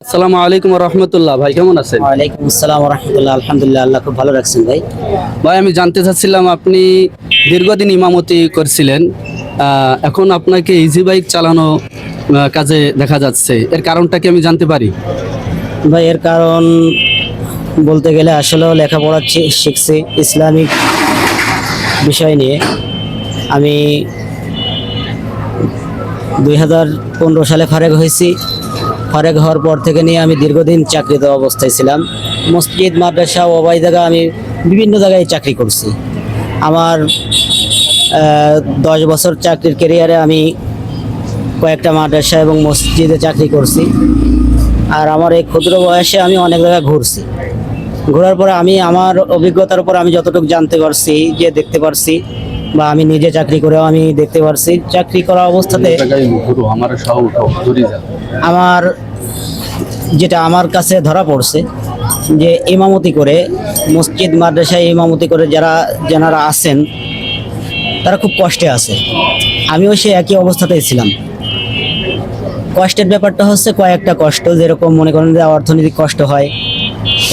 আসসালামু আলাইকুম রহমতুল্লাহ। ভাই কেমন আছেন? ওয়ালাইকুম আসসালাম রহমতুল্লাহ। আলহামদুলিল্লাহ, আল্লাহ খুব ভালো রাখছেন ভাই। ভাই আমি জানতে চাচ্ছিলাম, আপনি দীর্ঘদিন ইমামতি করছিলেন, এখন আপনাকে ইজি বাইক চালানো কাজে দেখা যাচ্ছে, এর কারণটা কি আমি জানতে পারি? ভাই এর কারণ বলতে গেলে আসলেও লেখাপড়া শিখছি ইসলামিক বিষয় নিয়ে। আমি 2015 সালে ফারেক হয়েছি। ফারেক হওয়ার পর থেকে নিয়ে আমি দীর্ঘদিন চাকরিতে অবস্থায় ছিলাম। মসজিদ, মাদ্রাসা, ওবাই জায়গা আমি বিভিন্ন জায়গায় চাকরি করছি। আমার 10 বছর চাকরির ক্যারিয়ারে আমি কয়েকটা মাদ্রাসা এবং মসজিদে চাকরি করছি। আর আমার এই ক্ষুদ্র বয়সে আমি অনেক জায়গায় ঘুরছি। ঘোরার পরে আমি আমার অভিজ্ঞতার উপর আমি যতটুকু জানতে পারছি, যে দেখতে পারছি, বা আমি নিজে চাকরি করেও আমি দেখতে পারছি, চাকরি করা অবস্থাতে আমার যেটা আমার কাছে ধরা পড়ছে যে ইমামতি করে মসজিদ মাদ্রাসায় ইমামতি করে যারা আছেন তারা খুব কষ্টে আছে। আমিও সেই একই অবস্থাতেই ছিলাম। কষ্টের ব্যাপারটা হচ্ছে কয়েকটা কষ্ট, যেরকম মনে করেন যে অর্থনৈতিক কষ্ট হয়,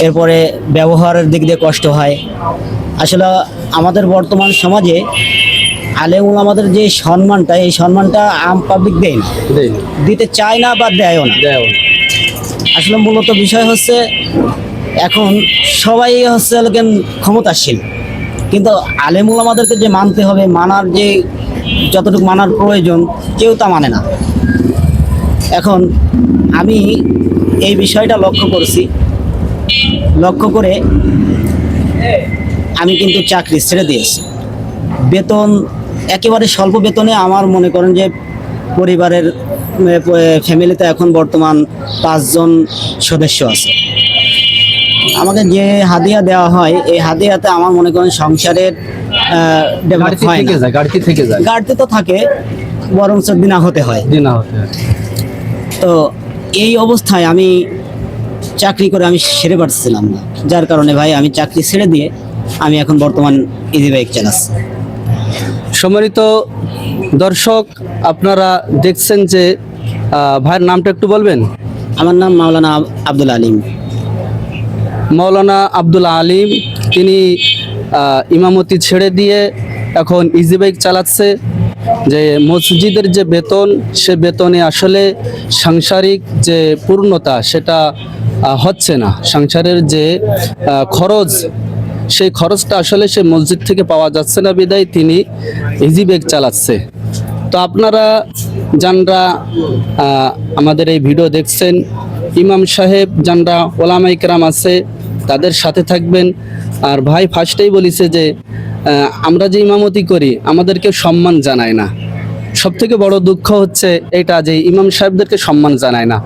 এরপরে ব্যবহারের দিক দিয়ে কষ্ট হয়। আসলে আমাদের বর্তমান সমাজে আলেম ওলামাদের যে সম্মানটা, এই সম্মানটা আম পাবলিক দেয় না, দিতে চায় না বা দেয়ও না। আসলে মূলত বিষয় হচ্ছে এখন সবাই হচ্ছে ক্ষমতাশীল, কিন্তু আলেম ওলামাদেরকে যে মানতে হবে, মানার যে যতটুকু মানার প্রয়োজন কেউ তা মানে না। এখন আমি এই বিষয়টা লক্ষ্য করছি, লক্ষ্য করে আমি কিন্তু চাকরি ছেড়ে দিয়েছি। বেতন একেবারে স্বল্প বেতনে, আমার মনে করেন যে পরিবারের ফ্যামিলিতে এখন বর্তমান 5 জন সদস্য আছে। আমাকে যে হাদিয়া দেওয়া হয়, এই হাদিয়াতে আমার মনে করেন সংসারের ডেভেলপ হয় না। ঘাটতি তো থাকে, বরঞ্চ দিনা হতে হয়। তো এই অবস্থায় আমি চাকরি করে আমি সেরে পারছিলাম না, যার কারণে ভাই আমি চাকরি ছেড়ে দিয়ে আমি এখন বর্তমান ইজি বাইক চালাচ্ছি। সম্মানিত দর্শক, আপনারা দেখছেন যে ভাইয়ের নামটা একটু বলবেন? আমার নাম মাওলানা আব্দুল আলিম। মাওলানা আব্দুল আলিম, তিনি ইমামতি ছেড়ে দিয়ে এখন ইজি বাইক চালাচ্ছে। যে মসজিদের যে বেতন, সে বেতনে আসলে সাংসারিক যে পূর্ণতা সেটা হচ্ছে না। সংসারের যে খরচ, সেই খরচটা আসলে সে মসজিদ থেকে পাওয়া যাচ্ছে না, বিদায় তিনি ইজি বাইক চালাচ্ছে। তো আপনারা যানরা আমাদের এই ভিডিও দেখছেন, ইমাম সাহেব যানরা ওলামায়ে কেরাম আছে, তাদের সাথে থাকবেন। আর ভাই ফার্স্টেই বলিছে যে আমরা যে ইমামতি করি আমাদেরকে সম্মান জানায় না। সব থেকে বড় দুঃখ হচ্ছে এটা, যে ইমাম সাহেবদেরকে সম্মান জানায় না।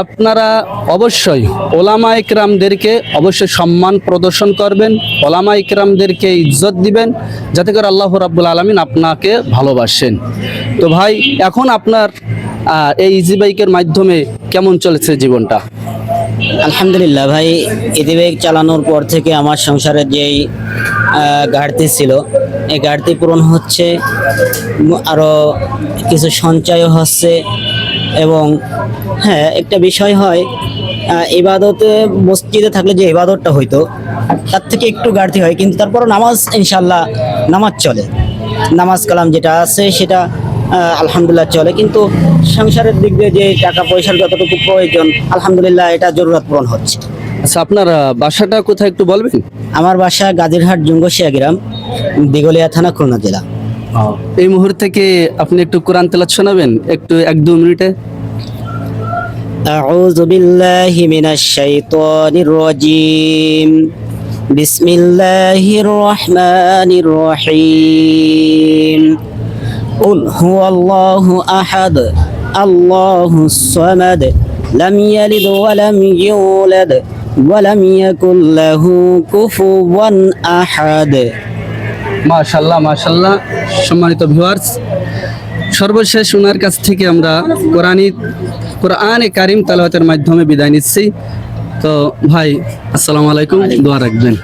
আপনারা অবশ্যই ওলামায়ে কেরামদেরকে অবশ্যই সম্মান প্রদর্শন করবেন, ওলামায়ে কেরামদেরকে ইজ্জত দিবেন, যাতে করে আল্লাহ রাব্বুল আলামিন আপনাকে ভালোবাসেন। তো ভাই, এখন আপনার এই ইজি বাইকের মাধ্যমে কেমন চলেছে জীবনটা? আলহামদুলিল্লাহ ভাই, ইজি বাইক চালানোর পর থেকে আমার সংসারের যেই ঘাটতি ছিল, এই ঘাটতি পূরণ হচ্ছে, আরও কিছু সঞ্চয়ও হচ্ছে। এবং হ্যাঁ, একটা বিষয় হয়, ইবাদতে মসজিদে থাকলে যে ইবাদতটা হইতো তার থেকে একটু ঘাটতি হয়, কিন্তু তারপরও নামাজ, ইনশাল্লাহ নামাজ চলে। নামাজ কালাম যেটা আছে সেটা আলহামদুলিল্লাহ চলে, কিন্তু সংসারের দিক দিয়ে যে টাকা পয়সার যতটুকু প্রয়োজন, আলহামদুলিল্লাহ এটা জরুরত পূরণ হচ্ছে। আচ্ছা, আপনার বাসাটা কোথায় একটু বলবেন? আমার বাসা গাজীরহাট জুঙ্গশিয়া গ্রাম, দিঘলিয়া থানা, খুলনা জেলা। এই মুহূর্তে কি আপনি একটু কোরআন তেলাওয়াত শোনাবেন একটু 1-2 মিনিটে? আউযু বিল্লাহি মিনাশ শাইতানির রাজীম। বিসমিল্লাহির রহমানির রহিম। কুল হুয়াল্লাহু আহাদ, আল্লাহুস সামাদ, লাম ইয়ালিদ ওয়া লাম ইউলাদ ওয়া লাম ইয়াকুল লাহু কুফুওয়ান আহাদ। মাশাআল্লাহ, মাশাআল্লাহ। সম্মানিত ভিউয়ার্স, সর্বশেষ ওনার কাছ থেকে আমরা কোরআনে কারিম তেলাওয়াতের মাধ্যমে বিদায় নিচ্ছি। তো ভাই, আসসালামু আলাইকুম, দোয়া রাখবেন।